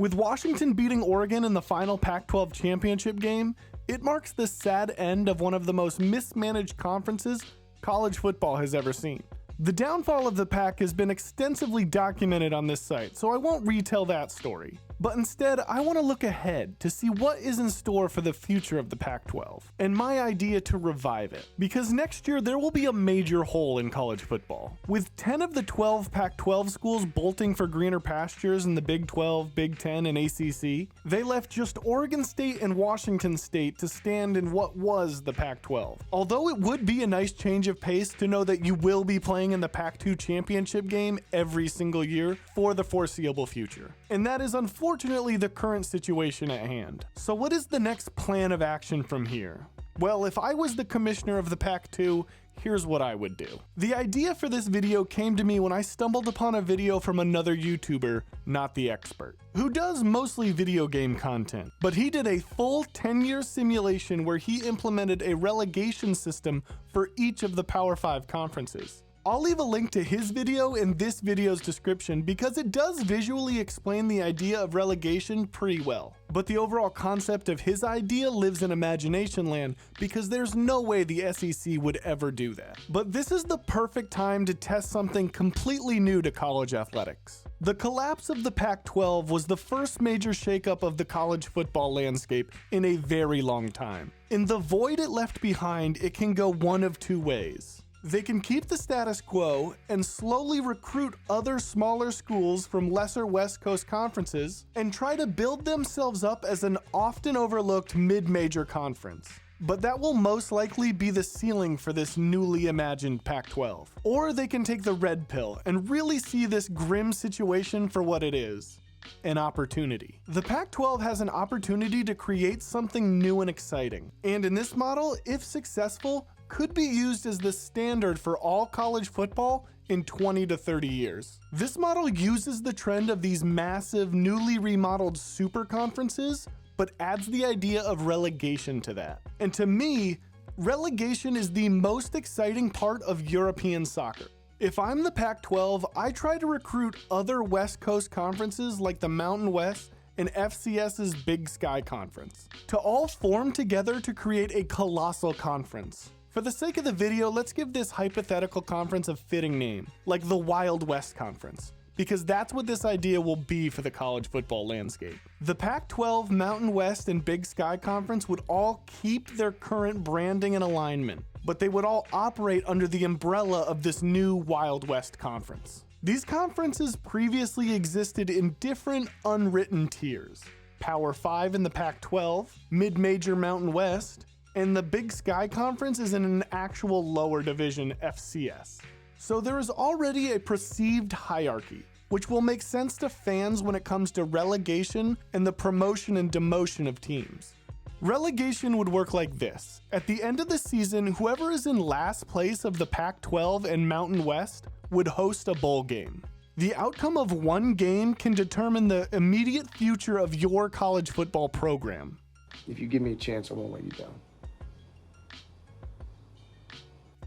With Washington beating Oregon in the final Pac-12 championship game, it marks the sad end of one of the most mismanaged conferences college football has ever seen. The downfall of the Pac has been extensively documented on this site, so I won't retell that story. But instead, I want to look ahead to see what is in store for the future of the Pac-12, and my idea to revive it. Because next year, there will be a major hole in college football. With 10 of the 12 Pac-12 schools bolting for greener pastures in the Big 12, Big 10, and ACC, they left just Oregon State and Washington State to stand in what was the Pac-12. Although it would be a nice change of pace to know that you will be playing in the Pac-2 championship game every single year for the foreseeable future. And that is unfortunately the current situation at hand. So what is the next plan of action from here? Well, if I was the commissioner of the Pac-2, here's what I would do. The idea for this video came to me when I stumbled upon a video from another YouTuber, Not the Expert, who does mostly video game content, but he did a full 10-year simulation where he implemented a relegation system for each of the Power 5 conferences. I'll leave a link to his video in this video's description because it does visually explain the idea of relegation pretty well. But the overall concept of his idea lives in imagination land because there's no way the SEC would ever do that. But this is the perfect time to test something completely new to college athletics. The collapse of the Pac-12 was the first major shakeup of the college football landscape in a very long time. In the void it left behind, it can go one of two ways. They can keep the status quo and slowly recruit other smaller schools from lesser West Coast conferences and try to build themselves up as an often overlooked mid-major conference. But that will most likely be the ceiling for this newly imagined Pac-12. Or they can take the red pill and really see this grim situation for what it is. An opportunity. The Pac-12 has an opportunity to create something new and exciting. And in this model, if successful, could be used as the standard for all college football in 20 to 30 years. This model uses the trend of these massive, newly remodeled super conferences, but adds the idea of relegation to that. And to me, relegation is the most exciting part of European soccer. If I'm the Pac-12, I try to recruit other West Coast conferences like the Mountain West and FCS's Big Sky Conference to all form together to create a colossal conference. For the sake of the video, let's give this hypothetical conference a fitting name, like the Wild West Conference, because that's what this idea will be for the college football landscape. The Pac-12, Mountain West, and Big Sky Conference would all keep their current branding and alignment, but they would all operate under the umbrella of this new Wild West Conference. These conferences previously existed in different unwritten tiers. Power 5 in the Pac-12, Mid-Major Mountain West, and the Big Sky Conference is in an actual lower division, FCS. So there is already a perceived hierarchy, which will make sense to fans when it comes to relegation and the promotion and demotion of teams. Relegation would work like this. At the end of the season, whoever is in last place of the Pac-12 and Mountain West would host a bowl game. The outcome of one game can determine the immediate future of your college football program. If you give me a chance, I won't let you down.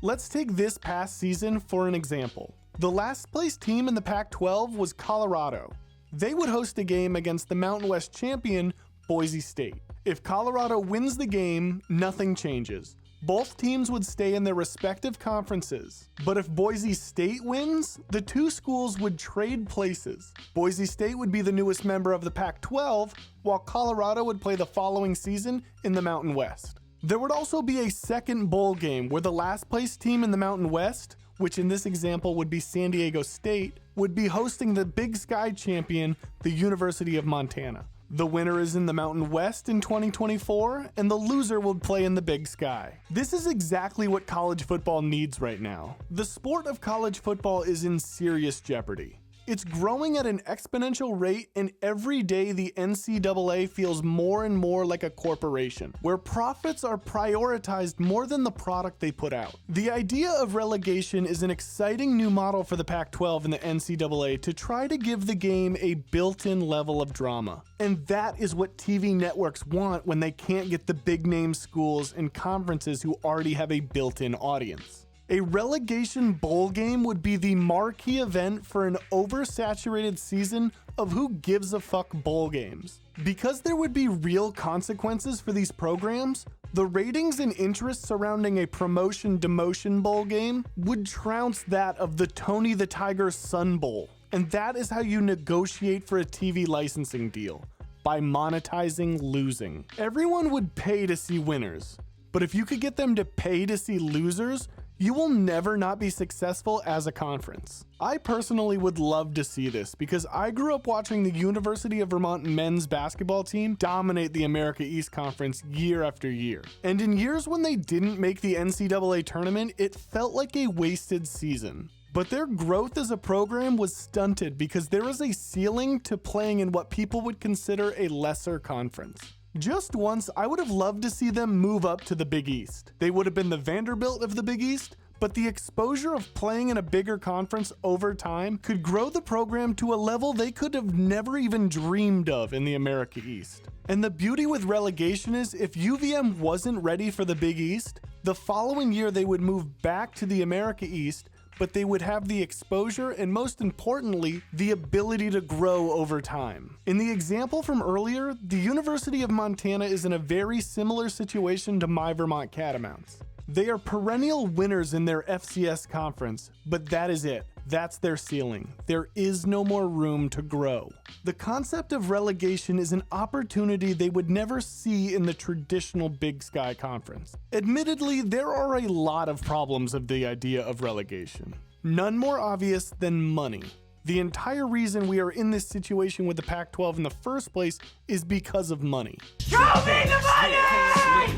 Let's take this past season for an example. The last place team in the Pac-12 was Colorado. They would host a game against the Mountain West champion, Boise State. If Colorado wins the game, nothing changes. Both teams would stay in their respective conferences. But if Boise State wins, the two schools would trade places. Boise State would be the newest member of the Pac-12, while Colorado would play the following season in the Mountain West. There would also be a second bowl game where the last place team in the Mountain West, which in this example would be San Diego State, would be hosting the Big Sky champion, the University of Montana. The winner is in the Mountain West in 2024, and the loser will play in the Big Sky. This is exactly what college football needs right now. The sport of college football is in serious jeopardy. It's growing at an exponential rate, and every day the NCAA feels more and more like a corporation, where profits are prioritized more than the product they put out. The idea of relegation is an exciting new model for the Pac-12 and the NCAA to try to give the game a built-in level of drama. And that is what TV networks want when they can't get the big-name schools and conferences who already have a built-in audience. A relegation bowl game would be the marquee event for an oversaturated season of who gives a fuck bowl games. Because there would be real consequences for these programs, the ratings and interest surrounding a promotion-demotion bowl game would trounce that of the Tony the Tiger Sun Bowl. And that is how you negotiate for a TV licensing deal, by monetizing losing. Everyone would pay to see winners, but if you could get them to pay to see losers, you will never not be successful as a conference. I personally would love to see this because I grew up watching the University of Vermont men's basketball team dominate the America East Conference year after year. And in years when they didn't make the NCAA tournament, it felt like a wasted season. But their growth as a program was stunted because there is a ceiling to playing in what people would consider a lesser conference. Just once, I would have loved to see them move up to the Big East. They would have been the Vanderbilt of the Big East, but the exposure of playing in a bigger conference over time could grow the program to a level they could have never even dreamed of in the America East. And the beauty with relegation is if UVM wasn't ready for the Big East, the following year they would move back to the America East, but they would have the exposure and, most importantly, the ability to grow over time. In the example from earlier, the University of Montana is in a very similar situation to my Vermont Catamounts. They are perennial winners in their FCS conference, but that is it. That's their ceiling. There is no more room to grow. The concept of relegation is an opportunity they would never see in the traditional Big Sky Conference. Admittedly, there are a lot of problems of the idea of relegation. None more obvious than money. The entire reason we are in this situation with the Pac-12 in the first place is because of money. Show me the money!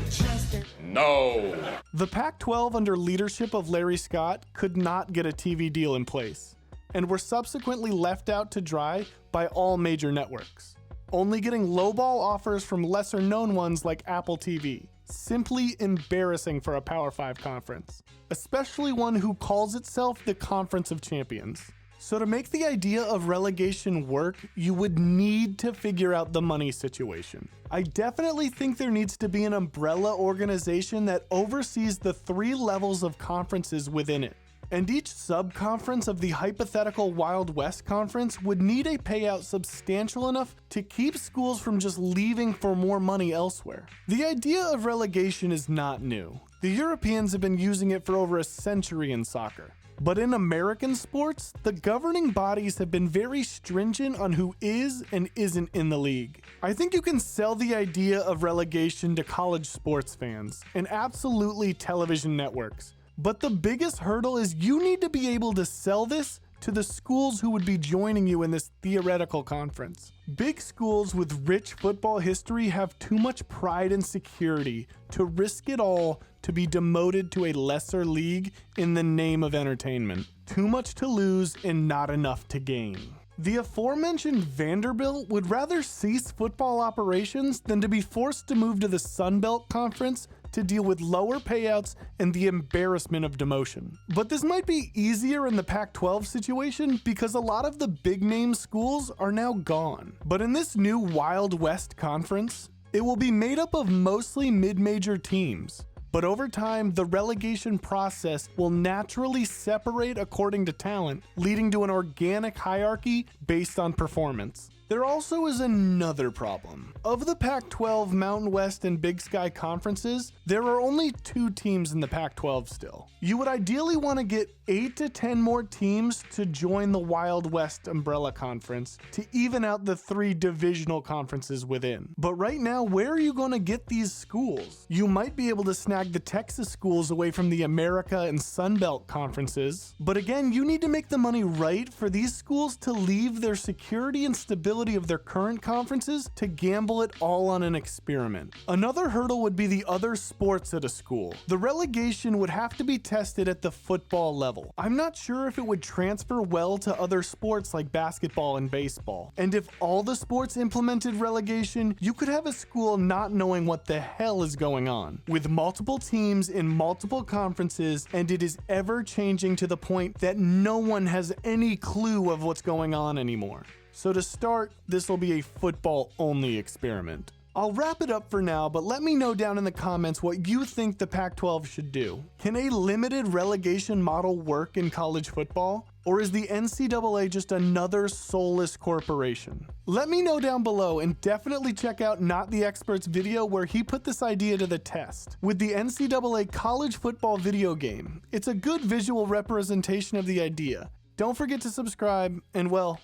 No. The Pac-12 under leadership of Larry Scott could not get a TV deal in place, and were subsequently left out to dry by all major networks, only getting lowball offers from lesser-known ones like Apple TV. Simply embarrassing for a Power 5 conference, especially one who calls itself the Conference of Champions. So to make the idea of relegation work, you would need to figure out the money situation. I definitely think there needs to be an umbrella organization that oversees the 3 levels of conferences within it. And each sub-conference of the hypothetical Wild West Conference would need a payout substantial enough to keep schools from just leaving for more money elsewhere. The idea of relegation is not new. The Europeans have been using it for over a century in soccer. But in American sports, the governing bodies have been very stringent on who is and isn't in the league. I think you can sell the idea of relegation to college sports fans and absolutely television networks. But the biggest hurdle is you need to be able to sell this to the schools who would be joining you in this theoretical conference. Big schools with rich football history have too much pride and security to risk it all to be demoted to a lesser league in the name of entertainment. Too much to lose and not enough to gain. The aforementioned Vanderbilt would rather cease football operations than to be forced to move to the Sun Belt Conference to deal with lower payouts and the embarrassment of demotion. But this might be easier in the Pac-12 situation because a lot of the big name schools are now gone. But in this new Wild West Conference, it will be made up of mostly mid-major teams. But over time, the relegation process will naturally separate according to talent, leading to an organic hierarchy based on performance. There also is another problem. Of the Pac-12, Mountain West, and Big Sky conferences, there are only 2 teams in the Pac-12 still. You would ideally want to get 8 to 10 more teams to join the Wild West umbrella conference to even out the 3 divisional conferences within. But right now, where are you going to get these schools? You might be able to snag the Texas schools away from the America and Sun Belt conferences, but again, you need to make the money right for these schools to leave their security and stability of their current conferences to gamble it all on an experiment. Another hurdle would be the other sports at a school. The relegation would have to be tested at the football level. I'm not sure if it would transfer well to other sports like basketball and baseball. And if all the sports implemented relegation, you could have a school not knowing what the hell is going on, with multiple teams in multiple conferences, and it is ever changing to the point that no one has any clue of what's going on anymore. So to start, this will be a football-only experiment. I'll wrap it up for now, but let me know down in the comments what you think the Pac-12 should do. Can a limited relegation model work in college football? Or is the NCAA just another soulless corporation? Let me know down below, and definitely check out Not the Expert's video where he put this idea to the test. With the NCAA college football video game, it's a good visual representation of the idea. Don't forget to subscribe, and well,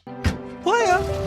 playa!